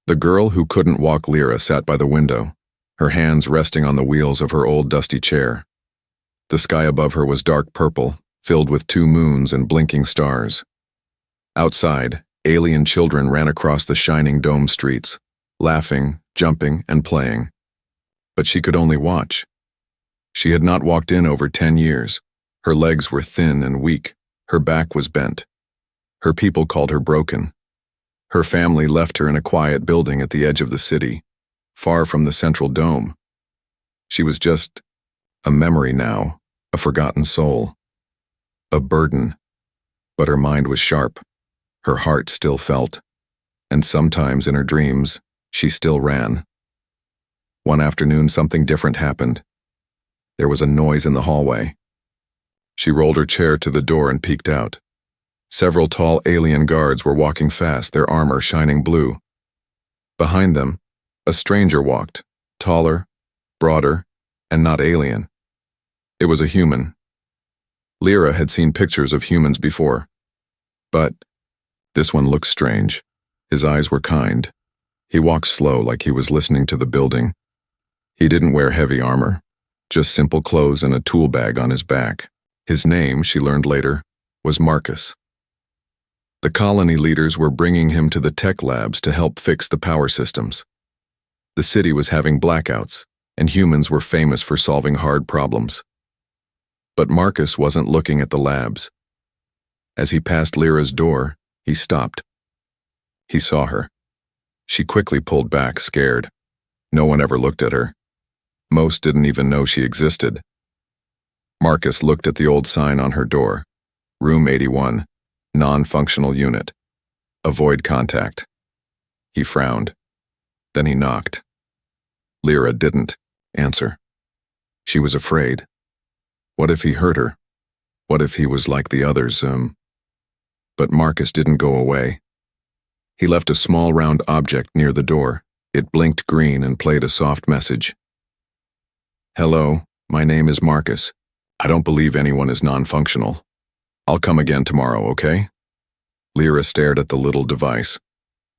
The girl who couldn't walk Lyra sat by the window, her hands resting on the wheels of her old dusty chair. The sky above her was dark purple, filled with 2 moons and blinking stars. Outside, alien children ran across the shining dome streets, laughing, jumping, and playing. But she could only watch. She had not walked in over 10 years. Her legs were thin and weak. Her back was bent. Her people called her broken. Her family left her in a quiet building at the edge of the city, far from the central dome. She was just a memory now, a forgotten soul, a burden. But her mind was sharp. Her heart still felt, and sometimes in her dreams, she still ran. One afternoon, something different happened. There was a noise in the hallway. She rolled her chair to the door and peeked out. Several tall alien guards were walking fast, their armor shining blue. Behind them, a stranger walked, taller, broader, and not alien. It was a human. Lyra had seen pictures of humans before, but this one looked strange. His eyes were kind. He walked slow, like he was listening to the building. He didn't wear heavy armor, just simple clothes and a tool bag on his back. His name, she learned later, was Marcus. The colony leaders were bringing him to the tech labs to help fix the power systems. The city was having blackouts, and humans were famous for solving hard problems. But Marcus wasn't looking at the labs. As he passed Lyra's door, he stopped. He saw her. She quickly pulled back, scared. No one ever looked at her. Most didn't even know she existed. Marcus looked at the old sign on her door. Room 81, non-functional unit. Avoid contact. He frowned. Then he knocked. Lyra didn't answer. She was afraid. What if he hurt her? What if he was like the others, But Marcus didn't go away. He left a small round object near the door. It blinked green and played a soft message. Hello, my name is Marcus. I don't believe anyone is non-functional. I'll come again tomorrow, okay? Lyra stared at the little device.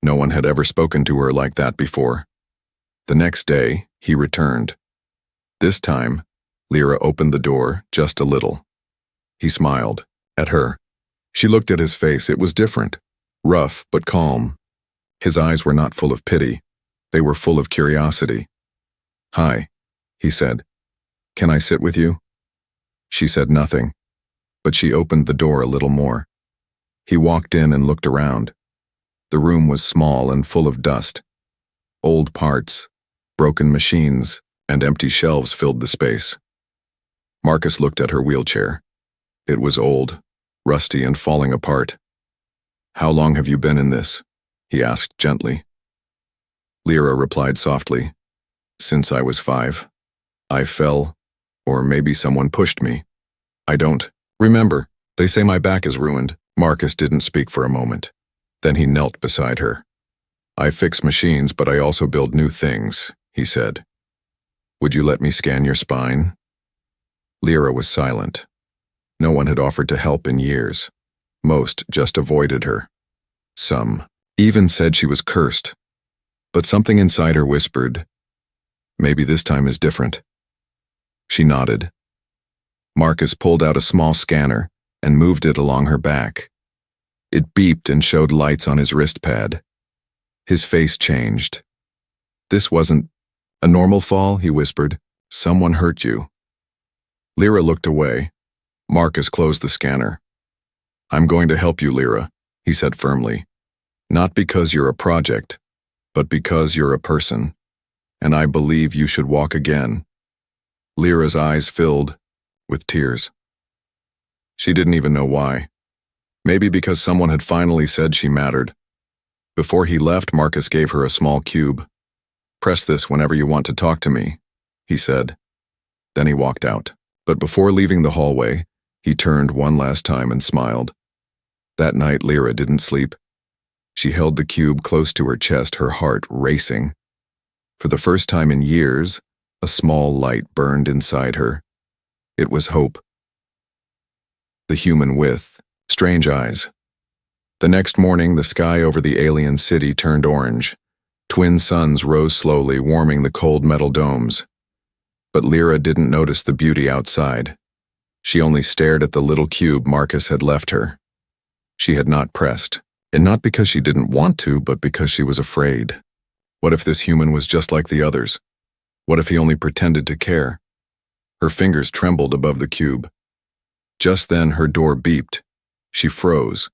No one had ever spoken to her like that before. The next day, he returned. This time, Lyra opened the door just a little. He smiled at her. She looked at his face. It was different, rough but calm. His eyes were not full of pity. They were full of curiosity. Hi, he said. Can I sit with you? She said nothing, but she opened the door a little more. He walked in and looked around. The room was small and full of dust. Old parts, broken machines, and empty shelves filled the space. Marcus looked at her wheelchair. It was old, rusty, and falling apart. How long have you been in this? He asked gently. Lyra replied softly. Since I was 5. I fell, or maybe someone pushed me. I don't remember. They say my back is ruined. Marcus didn't speak for a moment. Then he knelt beside her. I fix machines, but I also build new things, he said. Would you let me scan your spine? Lyra was silent. No one had offered to help in years. Most just avoided her. Some even said she was cursed. But something inside her whispered, maybe this time is different. She nodded. Marcus pulled out a small scanner and moved it along her back. It beeped and showed lights on his wrist pad. His face changed. This wasn't a normal fall, he whispered. Someone hurt you. Lyra looked away. Marcus closed the scanner. I'm going to help you, Lyra, he said firmly. Not because you're a project, but because you're a person. And I believe you should walk again. Lyra's eyes filled with tears. She didn't even know why. Maybe because someone had finally said she mattered. Before he left, Marcus gave her a small cube. Press this whenever you want to talk to me, he said. Then he walked out. But before leaving the hallway, he turned one last time and smiled. That night, Lyra didn't sleep. She held the cube close to her chest, her heart racing. For the first time in years, a small light burned inside her. It was hope. The human with strange eyes. The next morning, the sky over the alien city turned orange. Twin suns rose slowly, warming the cold metal domes. But Lyra didn't notice the beauty outside. She only stared at the little cube Marcus had left her. She had not pressed, and not because she didn't want to, but because she was afraid. What if this human was just like the others? What if he only pretended to care? Her fingers trembled above the cube. Just then her door beeped. She froze.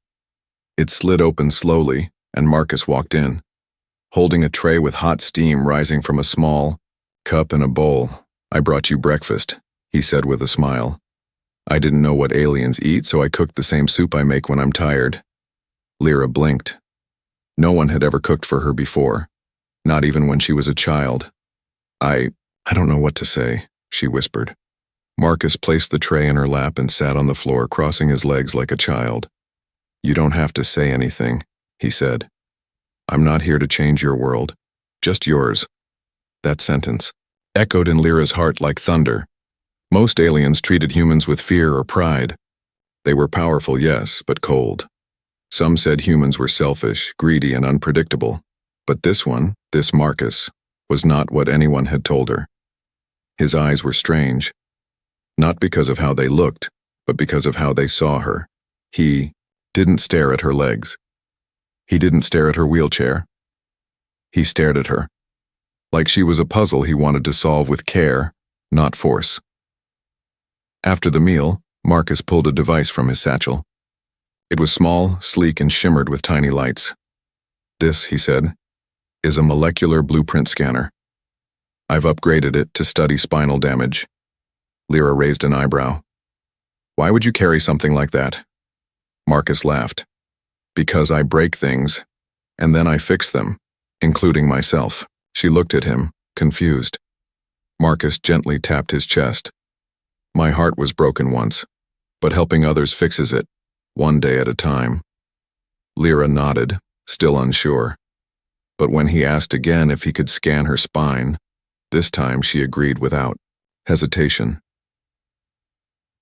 It slid open slowly, and Marcus walked in, holding a tray with hot steam rising from a small cup and a bowl. "I brought you breakfast," he said with a smile. "I didn't know what aliens eat, so I cooked the same soup I make when I'm tired." Lyra blinked. No one had ever cooked for her before, not even when she was a child. I don't know what to say," she whispered. Marcus placed the tray in her lap and sat on the floor, crossing his legs like a child. "You don't have to say anything," he said. "I'm not here to change your world, just yours." That sentence echoed in Lyra's heart like thunder. Most aliens treated humans with fear or pride. They were powerful, yes, but cold. Some said humans were selfish, greedy, and unpredictable. But this one, this Marcus, was not what anyone had told her. His eyes were strange, not because of how they looked, but because of how they saw her. He didn't stare at her legs. He didn't stare at her wheelchair. He stared at her, like she was a puzzle he wanted to solve with care, not force. After the meal, Marcus pulled a device from his satchel. It was small, sleek, and shimmered with tiny lights. "This," he said, "is a molecular blueprint scanner. I've upgraded it to study spinal damage." Lyra raised an eyebrow. "Why would you carry something like that?" Marcus laughed. "Because I break things, and then I fix them, including myself." She looked at him, confused. Marcus gently tapped his chest. "My heart was broken once, but helping others fixes it, one day at a time." Lyra nodded, still unsure. But when he asked again if he could scan her spine, this time she agreed without hesitation.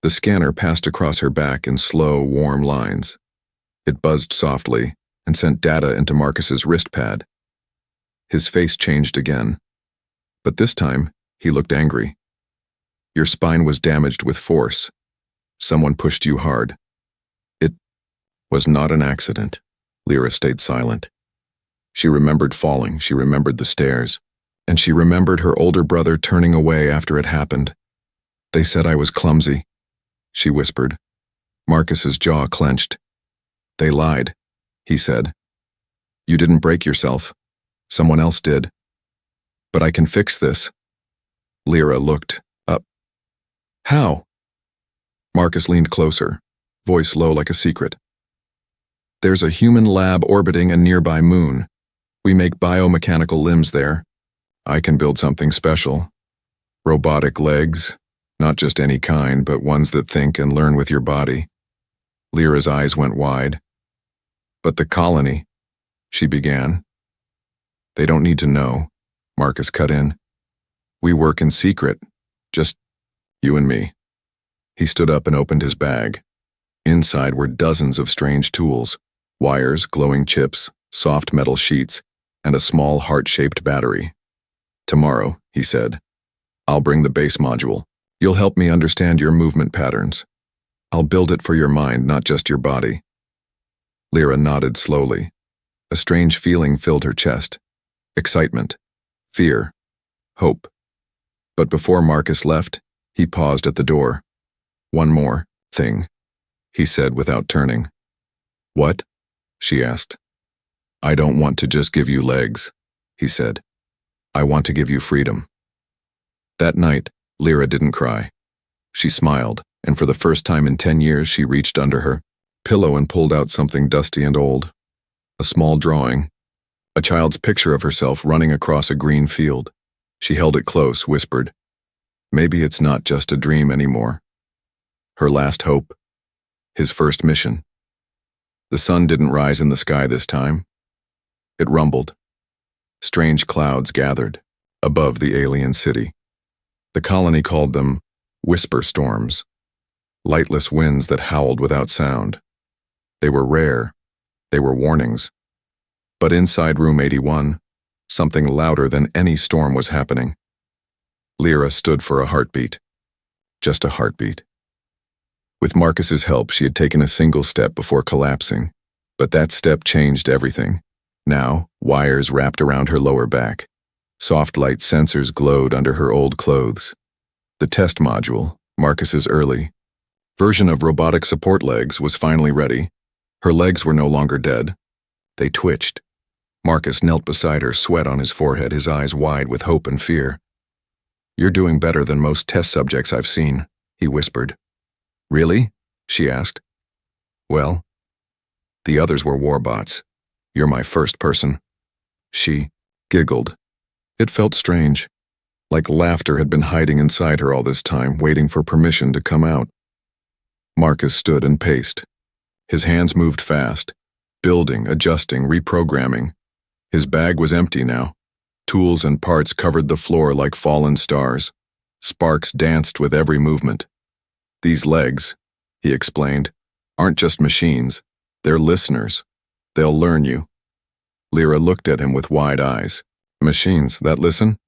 The scanner passed across her back in slow, warm lines. It buzzed softly and sent data into Marcus's wrist pad. His face changed again, but this time he looked angry. "Your spine was damaged with force. Someone pushed you hard." "It was not an accident." Lyra stayed silent. She remembered falling, she remembered the stairs, and she remembered her older brother turning away after it happened. "They said I was clumsy," she whispered. Marcus's jaw clenched. "They lied," he said. "You didn't break yourself. Someone else did. But I can fix this." Lyra looked up. "How?" Marcus leaned closer, voice low like a secret. "There's a human lab orbiting a nearby moon. We make biomechanical limbs there. I can build something special. Robotic legs, not just any kind, but ones that think and learn with your body." Lyra's eyes went wide. "But the colony," she began. "They don't need to know," Marcus cut in. "We work in secret, just you and me." He stood up and opened his bag. Inside were dozens of strange tools, wires, glowing chips, soft metal sheets, and a small heart-shaped battery. "Tomorrow," he said, "I'll bring the base module. You'll help me understand your movement patterns. I'll build it for your mind, not just your body." Lyra nodded slowly. A strange feeling filled her chest. Excitement, fear, hope. But before Marcus left, he paused at the door. "One more thing," he said without turning. "What?" she asked. "I don't want to just give you legs," he said. "I want to give you freedom." That night, Lyra didn't cry. She smiled, and for the first time in 10 years she reached under her pillow and pulled out something dusty and old. A small drawing. A child's picture of herself running across a green field. She held it close, whispered, "Maybe it's not just a dream anymore." Her last hope. His first mission. The sun didn't rise in the sky this time. It rumbled. Strange clouds gathered above the alien city. The colony called them whisper storms, lightless winds that howled without sound. They were rare. They were warnings. But inside room 81, Something louder than any storm was happening. Lyra stood for a heartbeat. Just a heartbeat. With Marcus's help, she had taken a single step before collapsing, but that step changed everything. Now, wires wrapped around her lower back. Soft light sensors glowed under her old clothes. The test module, Marcus's early version of robotic support legs, was finally ready. Her legs were no longer dead. They twitched. Marcus knelt beside her, sweat on his forehead, his eyes wide with hope and fear. "You're doing better than most test subjects I've seen," he whispered. "Really?" she asked. "Well, the others were warbots. You're my first person." She giggled. It felt strange, like laughter had been hiding inside her all this time, waiting for permission to come out. Marcus stood and paced. His hands moved fast, building, adjusting, reprogramming. His bag was empty now. Tools and parts covered the floor like fallen stars. Sparks danced with every movement. "These legs," he explained, "aren't just machines. They're listeners. They'll learn you." Lyra looked at him with wide eyes. "Machines that listen?"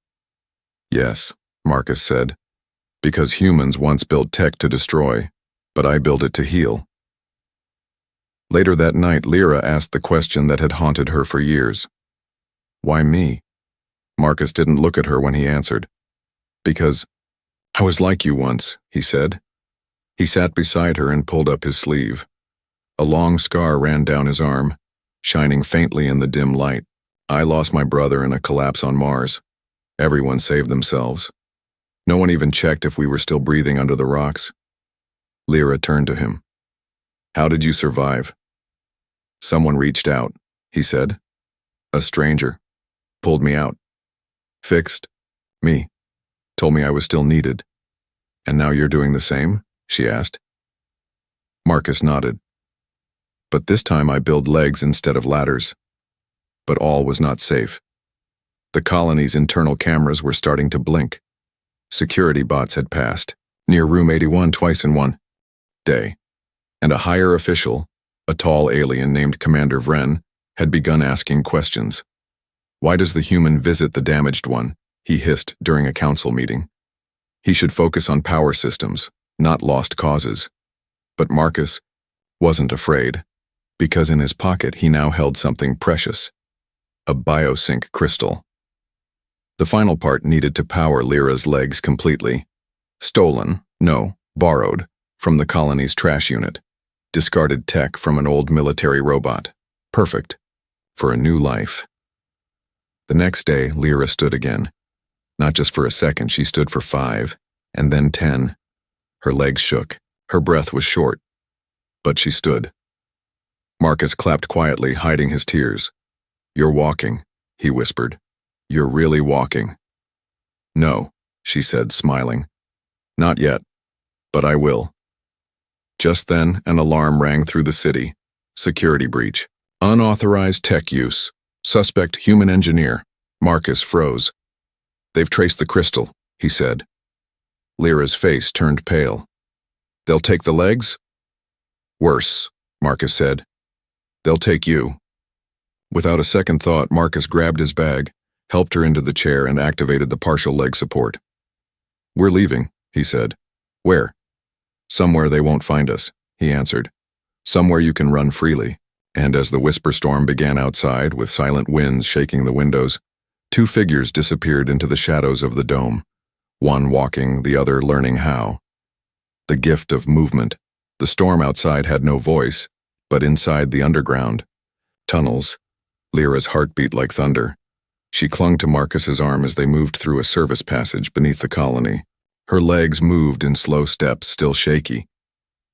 "Yes," Marcus said, "because humans once built tech to destroy, but I built it to heal." Later that night, Lyra asked the question that had haunted her for years. "Why me?" Marcus didn't look at her when he answered. "Because I was like you once," he said. He sat beside her and pulled up his sleeve. A long scar ran down his arm, shining faintly in the dim light. "I lost my brother in a collapse on Mars. Everyone saved themselves. No one even checked if we were still breathing under the rocks." Lyra turned to him. "How did you survive?" "Someone reached out," he said. "A stranger. Pulled me out. Fixed me. Told me I was still needed." "And now you're doing the same?" she asked. Marcus nodded. "But this time I build legs instead of ladders." But all was not safe. The colony's internal cameras were starting to blink. Security bots had passed, near room 81 twice in one day, and a higher official, a tall alien named Commander Vren, had begun asking questions. "Why does the human visit the damaged one?" he hissed during a council meeting. He should focus on power systems, not lost causes. But Marcus wasn't afraid, because in his pocket he now held something precious. A biosync crystal. The final part needed to power Lyra's legs completely. Stolen, no, borrowed, from the colony's trash unit. Discarded tech from an old military robot. Perfect. For a new life. The next day, Lyra stood again. Not just for a second, she stood for 5, and then 10. Her legs shook. Her breath was short. But she stood. Marcus clapped quietly, hiding his tears. "You're walking," he whispered. "You're really walking." "No," she said, smiling. "Not yet, but I will." Just then, an alarm rang through the city. Security breach. Unauthorized tech use. Suspect human engineer. Marcus froze. "They've traced the crystal," he said. Lyra's face turned pale. "They'll take the legs?" "Worse," Marcus said. "They'll take you." Without a second thought, Marcus grabbed his bag, helped her into the chair, and activated the partial leg support. "We're leaving," he said. "Where?" "Somewhere they won't find us," he answered. "Somewhere you can run freely." And as the whisper storm began outside, with silent winds shaking the windows, 2 figures disappeared into the shadows of the dome, one walking, the other learning how. The gift of movement. The storm outside had no voice, but inside the underground tunnels, Lyra's heart beat like thunder. She clung to Marcus's arm as they moved through a service passage beneath the colony. Her legs moved in slow steps, still shaky.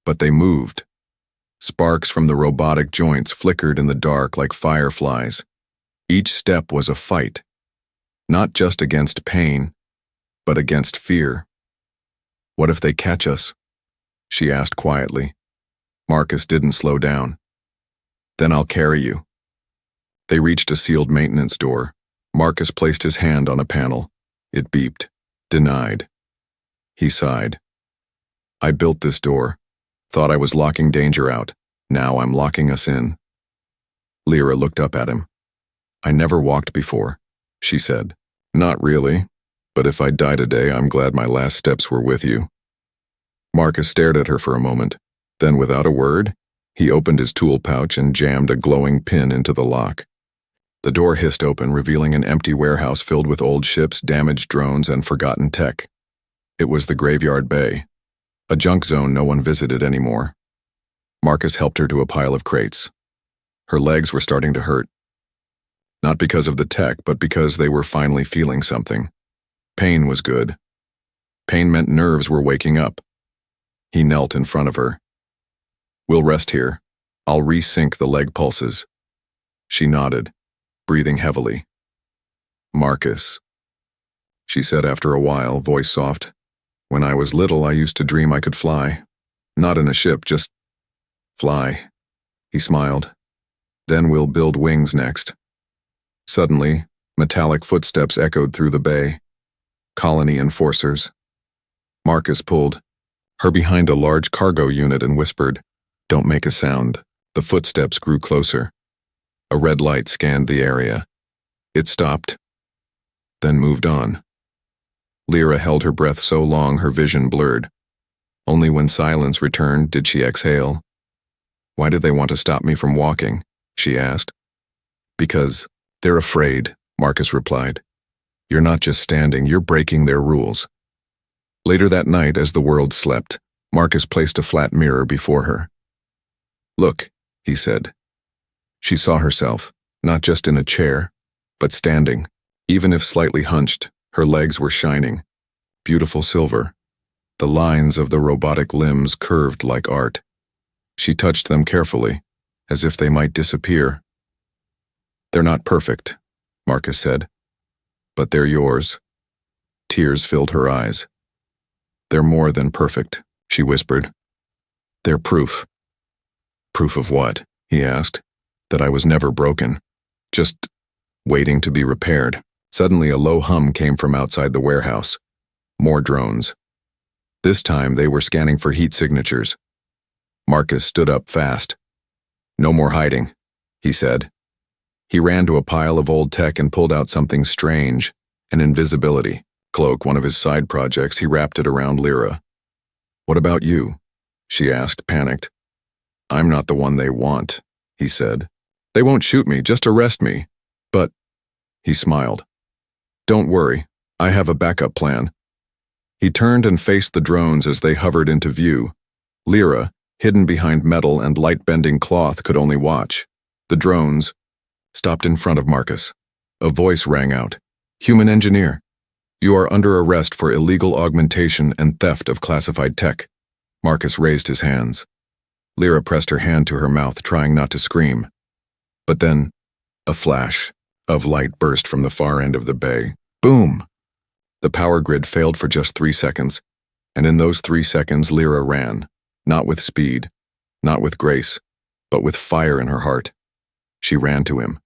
But they moved. Sparks from the robotic joints flickered in the dark like fireflies. Each step was a fight. Not just against pain, but against fear. "What if they catch us?" she asked quietly. Marcus didn't slow down. "Then I'll carry you." They reached a sealed maintenance door. Marcus placed his hand on a panel. It beeped. Denied. He sighed. "I built this door. Thought I was locking danger out. Now I'm locking us in." Lyra looked up at him. "I never walked before. she said. Not really, but if I die today, I'm glad my last steps were with you. Marcus stared at her for a moment. Then, without a word, he opened his tool pouch and jammed a glowing pin into the lock. The door hissed open, revealing an empty warehouse filled with old ships, damaged drones, and forgotten tech. It was the graveyard bay, a junk zone no one visited anymore. Marcus helped her to a pile of crates. Her legs were starting to hurt. Not because of the tech, but because they were finally feeling something. Pain was good. Pain meant nerves were waking up. He knelt in front of her. We'll rest here. I'll resync the leg pulses. She nodded, breathing heavily. Marcus, she said after a while, voice soft. When I was little, I used to dream I could fly. Not in a ship, just fly. He smiled. Then we'll build wings next. Suddenly, metallic footsteps echoed through the bay. Colony enforcers. Marcus pulled her behind a large cargo unit and whispered, "Don't make a sound." The footsteps grew closer. A red light scanned the area. It stopped, then moved on. Lyra held her breath so long her vision blurred. Only when silence returned did she exhale. Why did they want to stop me from walking? She asked. Because they're afraid, Marcus replied. You're not just standing, you're breaking their rules. Later that night, as the world slept, Marcus placed a flat mirror before her. Look, he said. She saw herself, not just in a chair, but standing. Even if slightly hunched, her legs were shining, beautiful silver. The lines of the robotic limbs curved like art. She touched them carefully, as if they might disappear. They're not perfect, Marcus said, but they're yours. Tears filled her eyes. They're more than perfect, she whispered. They're proof. Proof of what? He asked. That I was never broken. Just waiting to be repaired. Suddenly a low hum came from outside the warehouse. More drones. This time they were scanning for heat signatures. Marcus stood up fast. No more hiding, he said. He ran to a pile of old tech and pulled out something strange, an invisibility cloak, one of his side projects. He wrapped it around Lyra. What about you? She asked, panicked. I'm not the one they want, he said. They won't shoot me, just arrest me. But, he smiled. Don't worry, I have a backup plan. He turned and faced the drones as they hovered into view. Lyra, hidden behind metal and light-bending cloth, could only watch. The drones stopped in front of Marcus. A voice rang out. Human engineer, you are under arrest for illegal augmentation and theft of classified tech. Marcus raised his hands. Lyra pressed her hand to her mouth, trying not to scream. But then, a flash of light burst from the far end of the bay. Boom! The power grid failed for just 3 seconds, and in those 3 seconds Lyra ran, not with speed, not with grace, but with fire in her heart. She ran to him.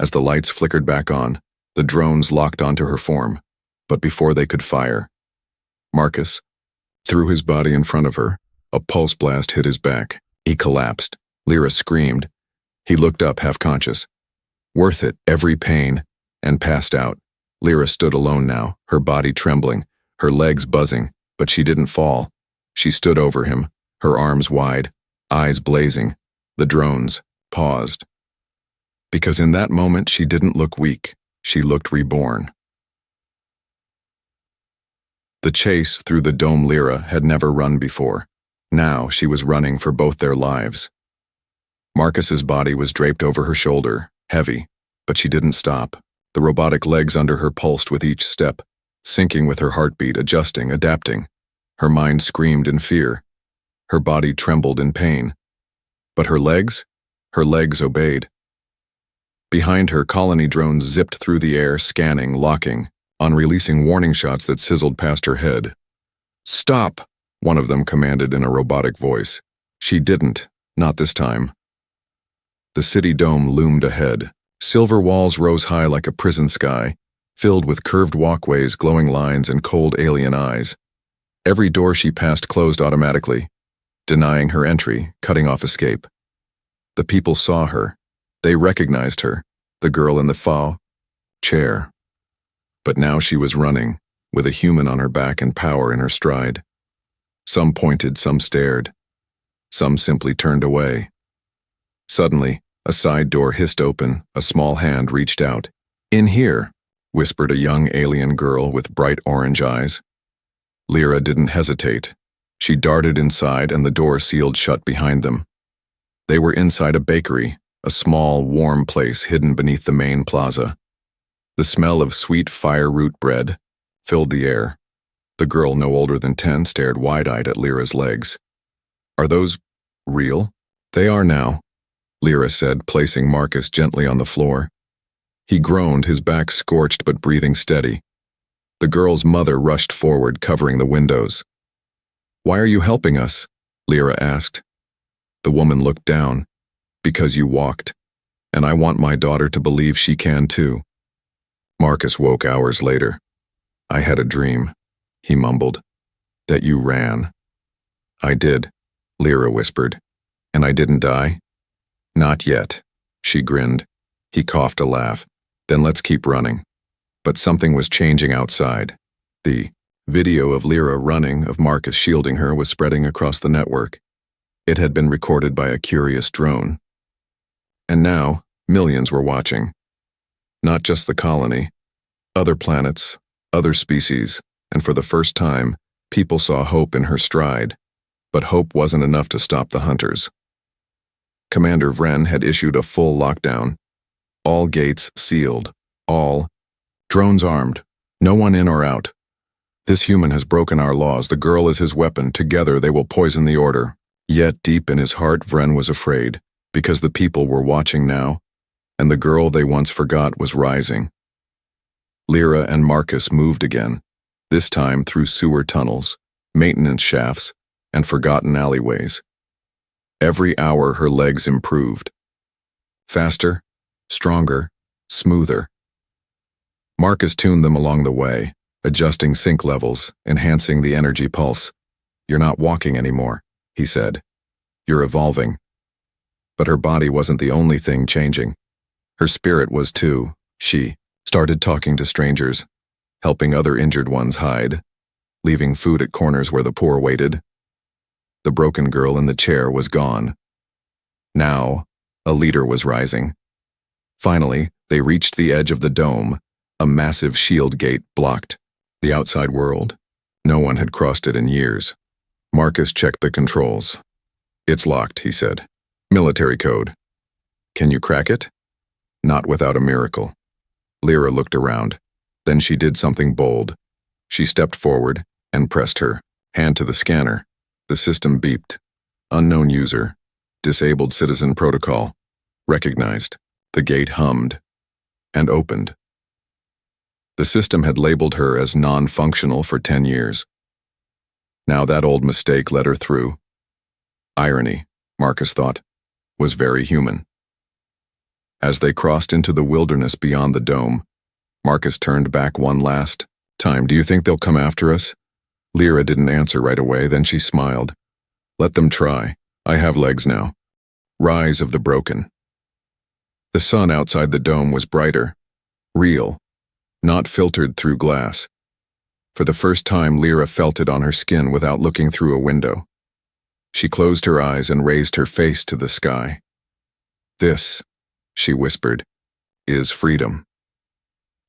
As the lights flickered back on, the drones locked onto her form, but before they could fire, Marcus threw his body in front of her. A pulse blast hit his back. He collapsed. Lyra screamed. He looked up, half-conscious. Worth it, every pain, and passed out. Lyra stood alone now, her body trembling, her legs buzzing, but she didn't fall. She stood over him, her arms wide, eyes blazing. The drones paused. Because in that moment she didn't look weak, she looked reborn. The chase through the dome Lyra had never run before. Now she was running for both their lives. Marcus's body was draped over her shoulder, heavy, but she didn't stop. The robotic legs under her pulsed with each step, syncing with her heartbeat, adjusting, adapting. Her mind screamed in fear. Her body trembled in pain. But her legs obeyed. Behind her, colony drones zipped through the air, scanning, locking, on releasing warning shots that sizzled past her head. Stop! One of them commanded in a robotic voice. She didn't, not this time. The city dome loomed ahead. Silver walls rose high like a prison sky, filled with curved walkways, glowing lines, and cold alien eyes. Every door she passed closed automatically, denying her entry, cutting off escape. The people saw her. They recognized her, the girl in the faux, chair. But now she was running, with a human on her back and power in her stride. Some pointed, some stared. Some simply turned away. Suddenly, a side door hissed open, a small hand reached out. "In here," whispered a young alien girl with bright orange eyes. Lyra didn't hesitate. She darted inside and the door sealed shut behind them. They were inside a bakery, a small, warm place hidden beneath the main plaza. The smell of sweet fire-root bread filled the air. The girl, no older than 10, stared wide-eyed at Lyra's legs. "Are those real?" "They are now," Lyra said, placing Marcus gently on the floor. He groaned, his back scorched but breathing steady. The girl's mother rushed forward, covering the windows. "Why are you helping us?" Lyra asked. The woman looked down. "Because you walked, and I want my daughter to believe she can too." Marcus woke hours later. "I had a dream," he mumbled. "That you ran." "I did," Lyra whispered. "And I didn't die?" "Not yet," she grinned. He coughed a laugh. "Then let's keep running." But something was changing outside. The video of Lyra running, of Marcus shielding her, was spreading across the network. It had been recorded by a curious drone. And now, millions were watching. Not just the colony, other planets, other species, and for the first time, people saw hope in her stride. But hope wasn't enough to stop the hunters. Commander Vren had issued a full lockdown. All gates sealed. All drones armed. No one in or out. "This human has broken our laws. The girl is his weapon. Together they will poison the order." Yet deep in his heart, Vren was afraid, because the people were watching now, and the girl they once forgot was rising. Lyra and Marcus moved again, this time through sewer tunnels, maintenance shafts, and forgotten alleyways. Every hour her legs improved. Faster, stronger, smoother. Marcus tuned them along the way, adjusting sync levels, enhancing the energy pulse. "You're not walking anymore," he said. "You're evolving." But her body wasn't the only thing changing. Her spirit was too. She started talking to strangers, helping other injured ones hide, leaving food at corners where the poor waited. The broken girl in the chair was gone. Now, a leader was rising. Finally, they reached the edge of the dome. A massive shield gate blocked the outside world. No one had crossed it in years. Marcus checked the controls. "It's locked," he said. "Military code." "Can you crack it?" "Not without a miracle." Lyra looked around. Then she did something bold. She stepped forward and pressed her hand to the scanner. The system beeped. "Unknown user. Disabled citizen protocol. Recognized." The gate hummed and opened. The system had labeled her as non-functional for 10 years. Now that old mistake let her through. Irony, Marcus thought, was very human. As they crossed into the wilderness beyond the dome, Marcus turned back one last time. "Do you think they'll come after us?" Lyra didn't answer right away, then she smiled. "Let them try. I have legs now." Rise of the broken. The sun outside the dome was brighter, real, not filtered through glass. For the first time, Lyra felt it on her skin without looking through a window. She closed her eyes and raised her face to the sky. "This," she whispered, "is freedom."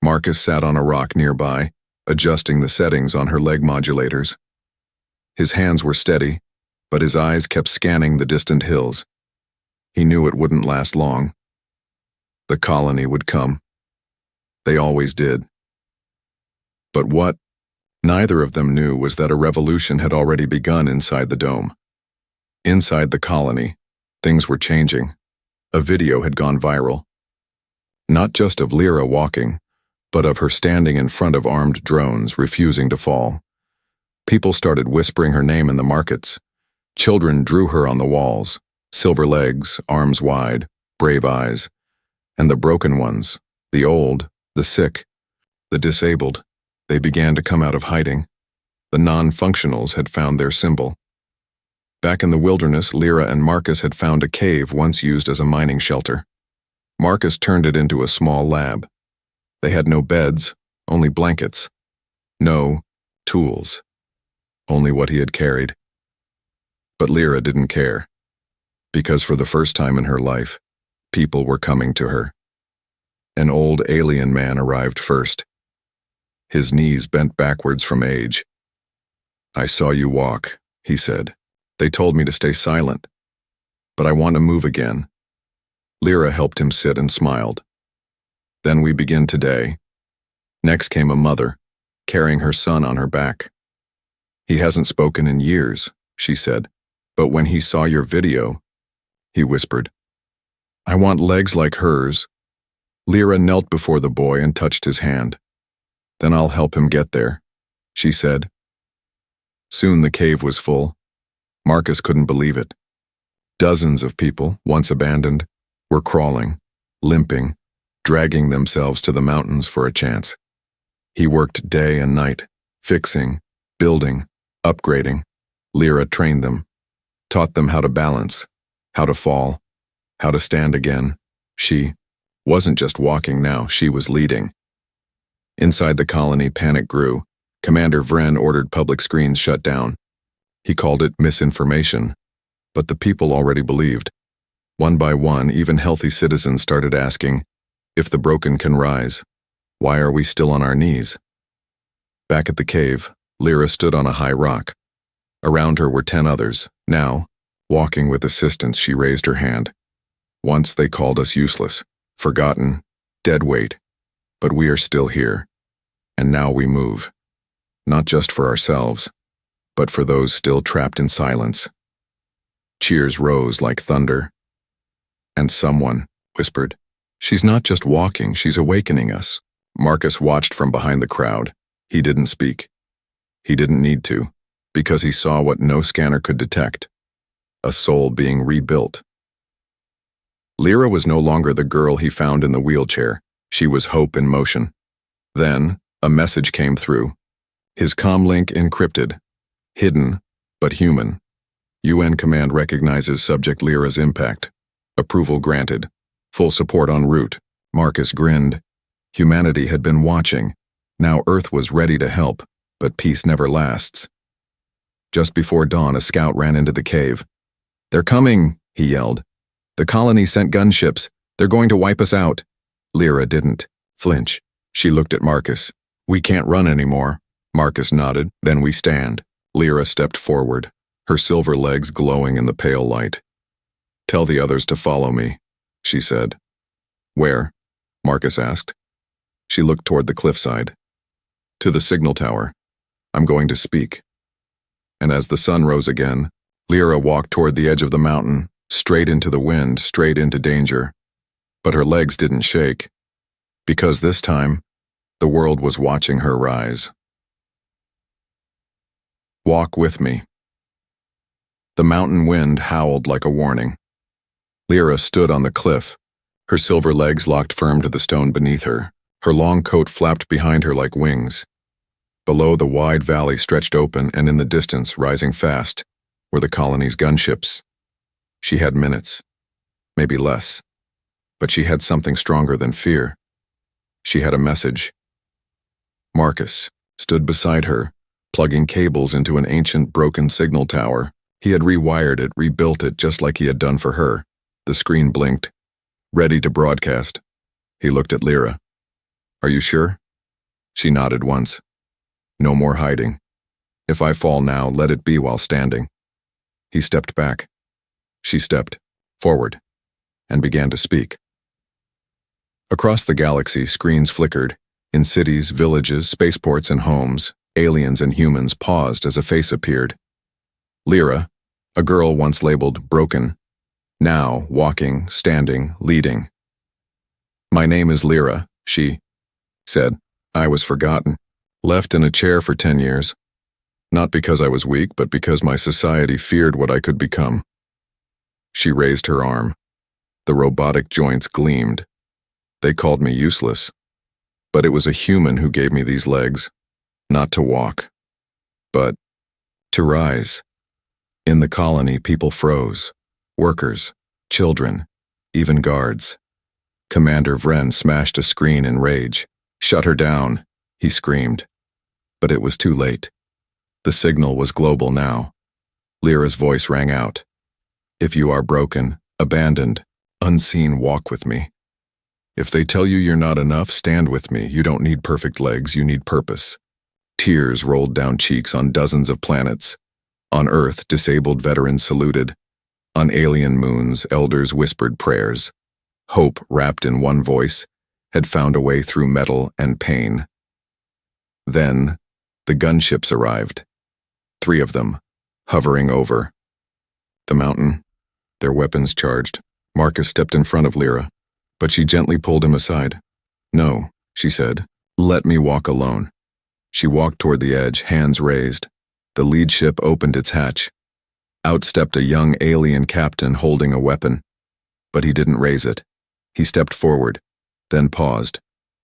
Marcus sat on a rock nearby, adjusting the settings on her leg modulators. His hands were steady, but his eyes kept scanning the distant hills. He knew it wouldn't last long. The colony would come. They always did. But what neither of them knew was that a revolution had already begun inside the dome. Inside the colony, things were changing. A video had gone viral. Not just of Lyra walking, but of her standing in front of armed drones, refusing to fall. People started whispering her name in the markets. Children drew her on the walls, silver legs, arms wide, brave eyes. And the broken ones, the old, the sick, the disabled, they began to come out of hiding. The non-functionals had found their symbol. Back in the wilderness, Lyra and Marcus had found a cave once used as a mining shelter. Marcus turned it into a small lab. They had no beds, only blankets. No tools, only what he had carried. But Lyra didn't care, because for the first time in her life, people were coming to her. An old alien man arrived first. His knees bent backwards from age. "I saw you walk," he said. "They told me to stay silent, but I want to move again." Lyra helped him sit and smiled. "Then we begin today." Next came a mother, carrying her son on her back. "He hasn't spoken in years," she said, "but when he saw your video," he whispered, "I want legs like hers." Lyra knelt before the boy and touched his hand. "Then I'll help him get there," she said. Soon the cave was full. Marcus couldn't believe it. Dozens of people, once abandoned, were crawling, limping, dragging themselves to the mountains for a chance. He worked day and night, fixing, building, upgrading. Lyra trained them, taught them how to balance, how to fall, how to stand again. She wasn't just walking now, she was leading. Inside the colony, panic grew. Commander Vren ordered public screens shut down. He called it misinformation, but the people already believed. One by one, even healthy citizens started asking, "If the broken can rise, why are we still on our knees?" Back at the cave, Lyra stood on a high rock. Around her were 10 others. Now, walking with assistance, she raised her hand. "Once they called us useless, forgotten, dead weight, but we are still here. And now we move. Not just for ourselves, but for those still trapped in silence." Cheers rose like thunder. And someone whispered, "She's not just walking, she's awakening us." Marcus watched from behind the crowd. He didn't speak. He didn't need to, because he saw what no scanner could detect: a soul being rebuilt. Lyra was no longer the girl he found in the wheelchair. She was hope in motion. Then, a message came through. His comlink encrypted. Hidden, but human. UN command recognizes subject Lyra's impact. Approval granted. Full support en route. Marcus grinned. Humanity had been watching. Now Earth was ready to help, but peace never lasts. Just before dawn, a scout ran into the cave. "They're coming," he yelled. "The colony sent gunships. They're going to wipe us out." Lyra didn't flinch. She looked at Marcus. "We can't run anymore." Marcus nodded. "Then we stand." Lyra stepped forward, her silver legs glowing in the pale light. "Tell the others to follow me," she said. "Where?" Marcus asked. She looked toward the cliffside. "To the signal tower. I'm going to speak." And as the sun rose again, Lyra walked toward the edge of the mountain, straight into the wind, straight into danger. But her legs didn't shake, because this time, the world was watching her rise. Walk with me. The mountain wind howled like a warning. Lyra stood on the cliff, her silver legs locked firm to the stone beneath her. Her long coat flapped behind her like wings. Below, the wide valley stretched open, and in the distance, rising fast, were the colony's gunships. She had minutes, maybe less, but she had something stronger than fear. She had a message. Marcus stood beside her, plugging cables into an ancient broken signal tower. He had rewired it, rebuilt it, just like he had done for her. The screen blinked, ready to broadcast. He looked at Lyra. "Are you sure?" She nodded once. "No more hiding. If I fall now, let it be while standing." He stepped back. She stepped forward and began to speak. Across the galaxy, screens flickered. In cities, villages, spaceports, and homes, aliens and humans paused as a face appeared. Lyra, a girl once labeled broken, now walking, standing, leading. "My name is Lyra," she said. "I was forgotten, left in a chair for 10 years. Not because I was weak, but because my society feared what I could become." She raised her arm. The robotic joints gleamed. "They called me useless. But it was a human who gave me these legs, not to walk, but to rise." In the colony, people froze. Workers, children, even guards. Commander Vren smashed a screen in rage. "Shut her down," he screamed. But it was too late. The signal was global now. Lyra's voice rang out. "If you are broken, abandoned, unseen, walk with me. If they tell you you're not enough, stand with me. You don't need perfect legs, you need purpose." Tears rolled down cheeks on dozens of planets. On Earth, disabled veterans saluted. On alien moons, elders whispered prayers. Hope, wrapped in one voice, had found a way through metal and pain. Then, the gunships arrived. 3 of them, hovering over the mountain, their weapons charged. Marcus stepped in front of Lyra, but she gently pulled him aside. "No," she said. "Let me walk alone." She walked toward the edge, hands raised. The lead ship opened its hatch. Out stepped a young alien captain holding a weapon. But he didn't raise it. He stepped forward, then paused,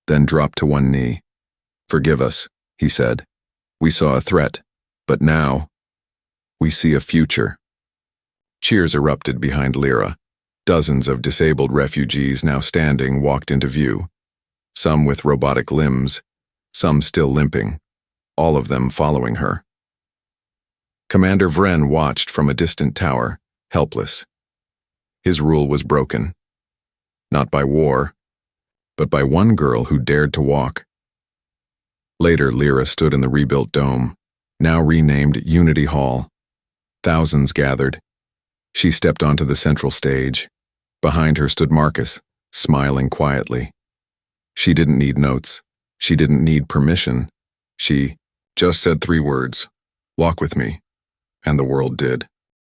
then dropped to one knee. "Forgive us," he said. "We saw a threat, but now we see a future." Cheers erupted behind Lyra. Dozens of disabled refugees now standing walked into view. Some with robotic limbs, some still limping, all of them following her. Commander Vren watched from a distant tower, helpless. His rule was broken. Not by war, but by one girl who dared to walk. Later, Lyra stood in the rebuilt dome, now renamed Unity Hall. Thousands gathered. She stepped onto the central stage. Behind her stood Marcus, smiling quietly. She didn't need notes. She didn't need permission. She just said 3 words, "Walk with me," and the world did.